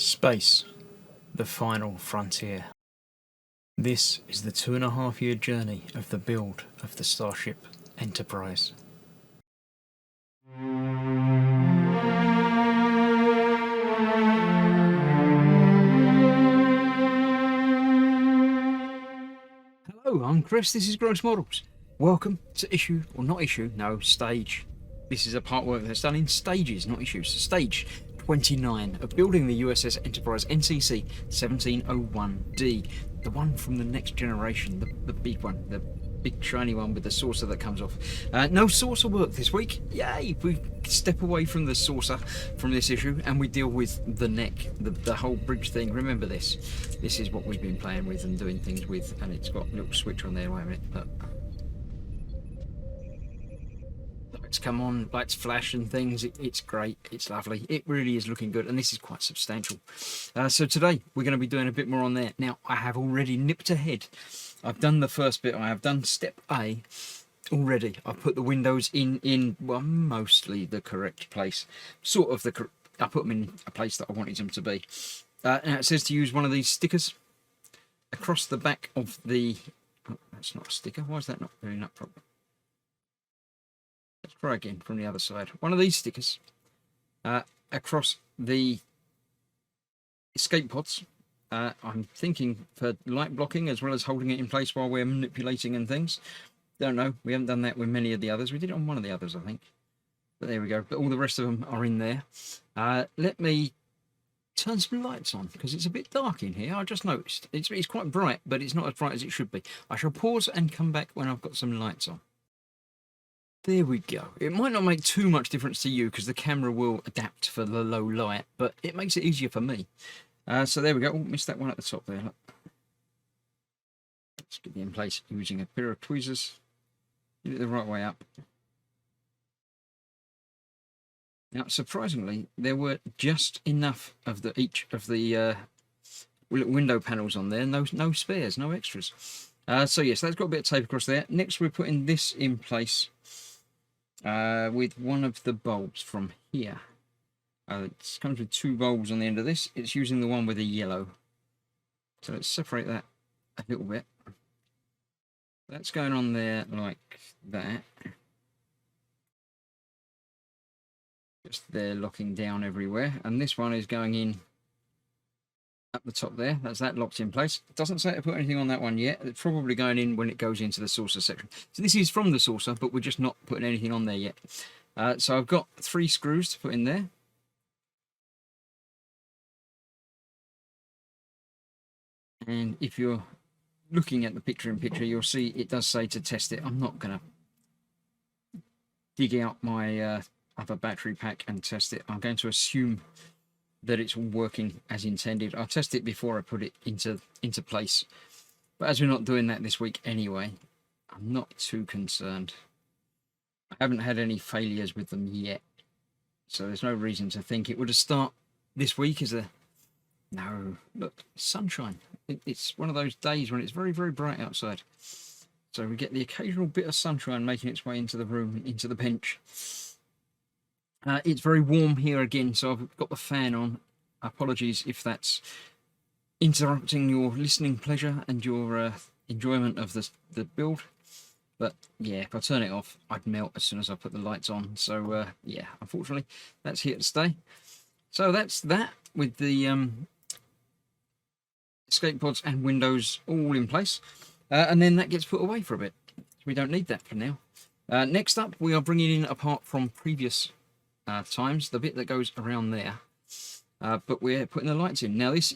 Space, the final frontier. This is the 2.5-year journey of the build of the Starship Enterprise. Hello, I'm Chris, this is Gross Models. Welcome to stage. This is a part work that's done in stages, not issues. Stage 29 of building the USS Enterprise NCC 1701D, the one from the next generation, the big one, the big shiny one with the saucer that comes off. No saucer work this week. Yay! We step away from the saucer from this issue and we deal with the neck, the whole bridge thing. Remember this. This is what we've been playing with and doing things with, and it's got a little switch on there. Wait a minute. Look. Lights come on, lights flash and things. It's great. It's lovely. It really is looking good, and this is quite substantial. So today we're going to be doing a bit more on there. Now, I have already nipped ahead. I've done the first bit. I have done step A already. I've put the windows in well, mostly the correct place. Sort of I put them in a place that I wanted them to be. Now it says to use one of these stickers across the back of the... Oh, that's not a sticker. Why is that not doing that properly? Let's try again from the other side. One of these stickers across the escape pods. I'm thinking for light blocking as well as holding it in place while we're manipulating and things. Don't know. We haven't done that with many of the others. We did it on one of the others, I think. But there we go. But all the rest of them are in there. Let me turn some lights on because it's a bit dark in here. I just noticed. It's quite bright, but it's not as bright as it should be. I shall pause and come back when I've got some lights on. There we go. It might not make too much difference to you because the camera will adapt for the low light, but it makes it easier for me. So there we go. Oh, missed that one at the top there. Look. Let's get it in place using a pair of tweezers. Get it the right way up. Now, surprisingly, there were just enough of each of the little window panels on there. No spares, no extras. So yes, that's got a bit of tape across there. Next, we're putting this in place with one of the bulbs from here. It comes with 2 bulbs on the end of this. It's using the one with the yellow. So let's separate that a little bit. That's going on there like that. Just there locking down everywhere. And this one is going in up the top there. That's that locked in place. It doesn't say to put anything on that one yet. It's probably going in when it goes into the saucer section. So this is from the saucer, but we're just not putting anything on there yet. So I've got 3 screws to put in there. And if you're looking at the picture-in-picture, you'll see it does say to test it. I'm not going to dig out my other battery pack and test it. I'm going to assume that it's all working as intended. I'll test it before I put it into place. But as we're not doing that this week anyway, I'm not too concerned. I haven't had any failures with them yet. So there's no reason to think it would have started this week as a... No, look, sunshine. It's one of those days when it's very, very bright outside. So we get the occasional bit of sunshine making its way into the room, into the bench. It's very warm here again, so I've got the fan on. Apologies if that's interrupting your listening pleasure and your enjoyment of the build. But yeah, if I turn it off, I'd melt as soon as I put the lights on. So yeah, unfortunately, that's here to stay. So that's that with the escape pods and windows all in place. And then that gets put away for a bit. We don't need that for now. Next up, we are bringing in, apart from previous times, the bit that goes around there. But we're putting the lights in. Now, this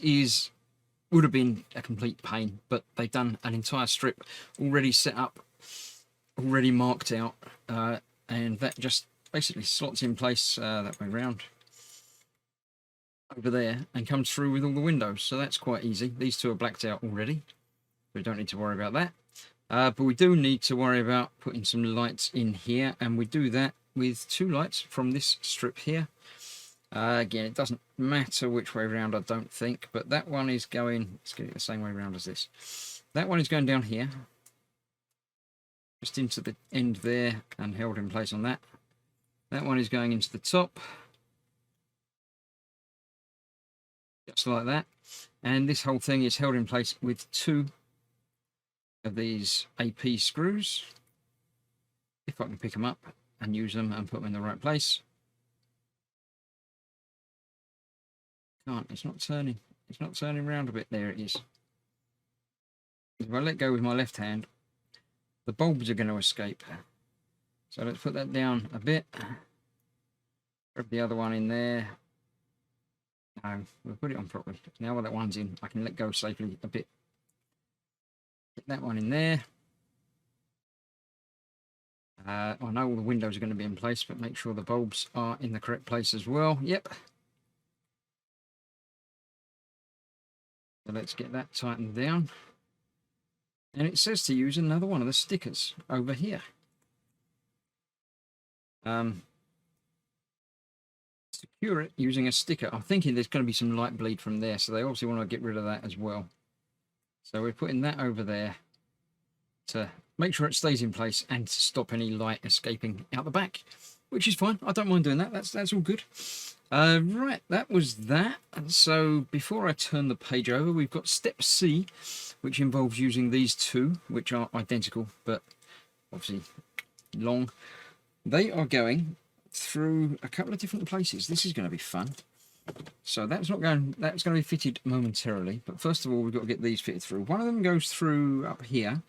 would have been a complete pain, but they've done an entire strip already set up, already marked out, and that just basically slots in place that way round over there and comes through with all the windows. So that's quite easy. These 2 are blacked out already. We don't need to worry about that. But we do need to worry about putting some lights in here, and we do that with 2 lights from this strip here. Again, it doesn't matter which way around, I don't think, but that one is going... Let's get it the same way around as this. That one is going down here, just into the end there and held in place on that. That one is going into the top. just like that. And this whole thing is held in place with 2 of these AP screws. If I can pick them up and use them and put them in the right place. Can't, it's not turning. It's not turning around a bit. There it is. If I let go with my left hand, the bulbs are going to escape. So let's put that down a bit. Grab the other one in there. No, we'll put it on properly. Now that one's in, I can let go safely a bit. Get that one in there. I know all the windows are going to be in place, but make sure the bulbs are in the correct place as well. Yep. So let's get that tightened down. And it says to use another one of the stickers over here. Secure it using a sticker. I'm thinking there's going to be some light bleed from there, so they obviously want to get rid of that as well. So we're putting that over there to make sure it stays in place and to stop any light escaping out the back, which is fine. I don't mind doing that. That's all good. Right, that was that. And so before I turn the page over, we've got step C, which involves using these 2, which are identical, but obviously long. They are going through a couple of different places. This is going to be fun. So that's going to be fitted momentarily, but first of all we've got to get these fitted through. One of them goes through up here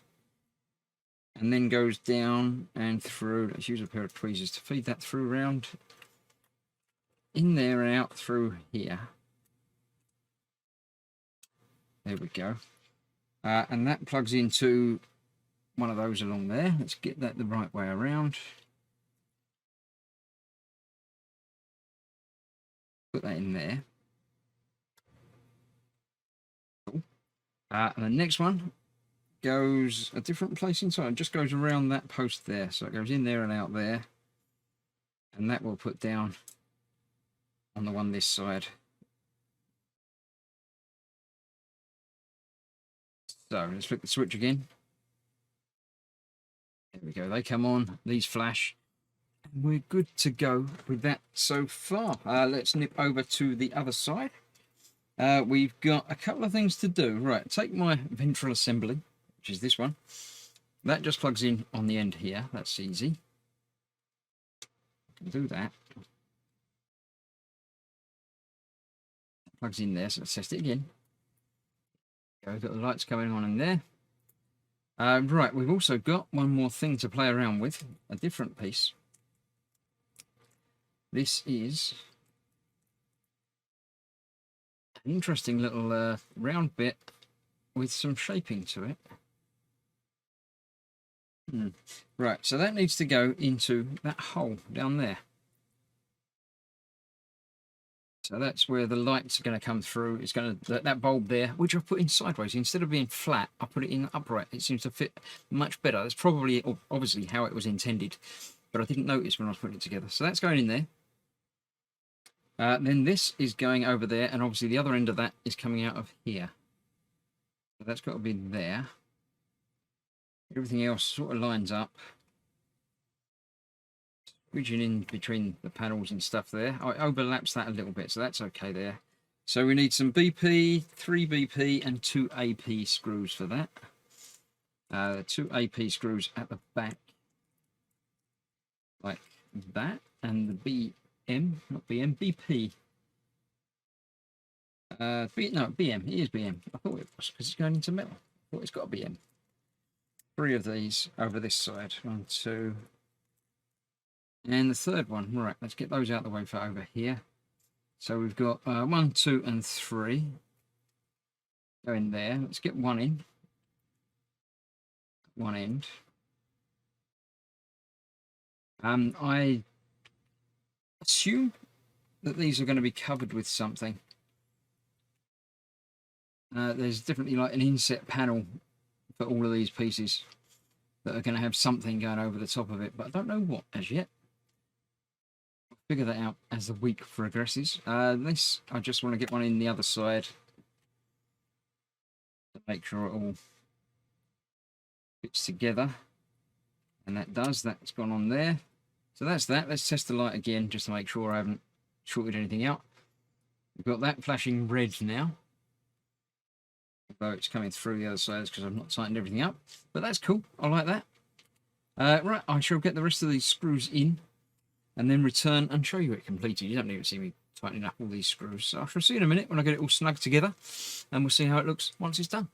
and then goes down and through. Let's use a pair of tweezers to feed that through around in there and out through here. There we go. And that plugs into one of those along there. Let's get that the right way around. Put that in there. Cool. And the next one goes a different place inside. It just goes around that post there. So it goes in there and out there. And that will put down on the one this side. So let's flick the switch again. There we go. They come on. These flash. And we're good to go with that so far. Let's nip over to the other side. We've got a couple of things to do. Right, take my ventral assembly, which is this one. That just plugs in on the end here. That's easy. Do that. Plugs in there, so let's test it again. Got the lights coming on in there. Right, we've also got one more thing to play around with, a different piece. This is an interesting little round bit with some shaping to it. Right, so that needs to go into that hole down there. So that's where the lights are going to come through. It's going to that bulb there, which I've put in sideways. Instead of being flat, I put it in upright. It seems to fit much better. That's probably, obviously, how it was intended, but I didn't notice when I was putting it together. So that's going in there. Then this is going over there, and obviously the other end of that is coming out of here. So that's got to be there. Everything else sort of lines up. Region in between the panels and stuff there. Oh, it overlaps that a little bit, so that's okay there. So we need some BP, 3 BP, and 2 AP screws for that. 2 AP screws at the back, like that, and the BM, not BM, BP. No, BM. It is BM. I thought it was because it's going into metal. I thought it's got a BM. 3 of these over this side. 1, 2. And the third one, right, let's get those out of the way for over here. So we've got 1, 2, and 3. Go in there. Let's get one in. One end. I assume that these are going to be covered with something. There's definitely like an inset panel for all of these pieces that are going to have something going over the top of it, but I don't know what as yet. Figure that out as the week progresses. This, I just want to get one in the other side to make sure it all fits together. And that does, that's gone on there. So that's that. Let's test the light again just to make sure I haven't shorted anything out. We've got that flashing red now. Although it's coming through the other side because I've not tightened everything up. But that's cool. I like that. Right, I shall get the rest of these screws in and then return and show you it completed. You don't need to see me tightening up all these screws. So I shall see you in a minute when I get it all snug together, and we'll see how it looks once it's done.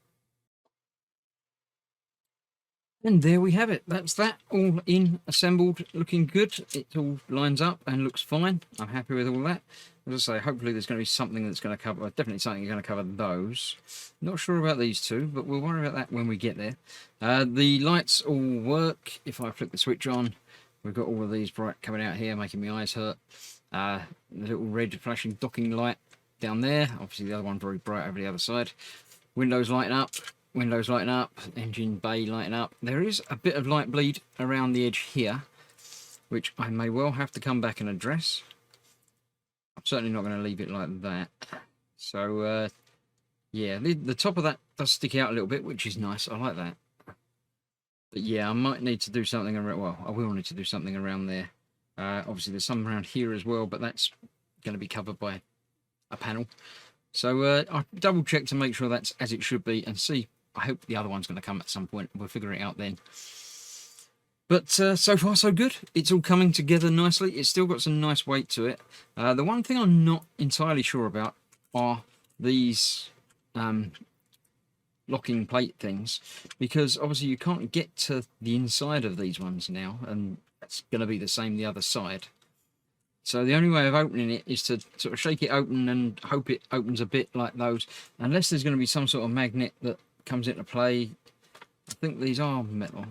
And there we have it. That's that all in, assembled, looking good. It all lines up and looks fine. I'm happy with all that. As I say, hopefully there's going to be something that's going to cover, definitely something going to cover those. Not sure about these two, but we'll worry about that when we get there. The lights all work. If I flick the switch on, we've got all of these bright coming out here, making my eyes hurt. The little red flashing docking light down there. Obviously the other one very bright over the other side. Windows lighting up. Windows lighting up, engine bay lighting up. There is a bit of light bleed around the edge here, which I may well have to come back and address. I'm certainly not going to leave it like that. So, yeah, the top of that does stick out a little bit, which is nice. I like that. But yeah, I might need to do something around, well, I will need to do something around there. Obviously, there's some around here as well, but that's going to be covered by a panel. So I'll double check to make sure that's as it should be and see. I hope the other one's going to come at some point. We'll figure it out then. But so far so good. It's all coming together nicely. It's still got some nice weight to it. The one thing I'm not entirely sure about are these locking plate things, because obviously you can't get to the inside of these ones now, and that's going to be the same the other side. So the only way of opening it is to sort of shake it open and hope it opens a bit like those, unless there's going to be some sort of magnet that comes into play. I think these are metal.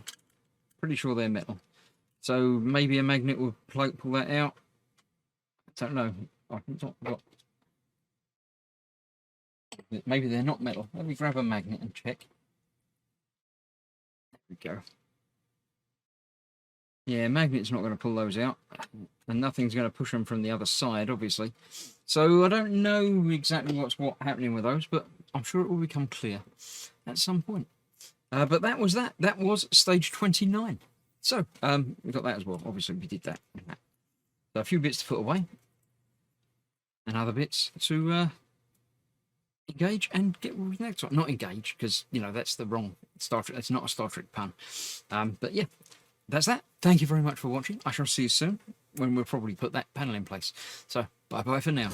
Pretty sure they're metal. So maybe a magnet will pull that out. I don't know. I've not got... Maybe they're not metal. Let me grab a magnet and check. There we go. Yeah, magnet's not going to pull those out. And nothing's going to push them from the other side, obviously. So I don't know exactly what's happening with those, but I'm sure it will become clear at some point. But that was that. That was stage 29. So we got that as well. Obviously, we did that. So a few bits to put away, and other bits to engage and get with next one. Not engage, because you know that's the wrong Star Trek. That's not a Star Trek pun. But yeah, that's that. Thank you very much for watching. I shall see you soon when we'll probably put that panel in place. So bye bye for now.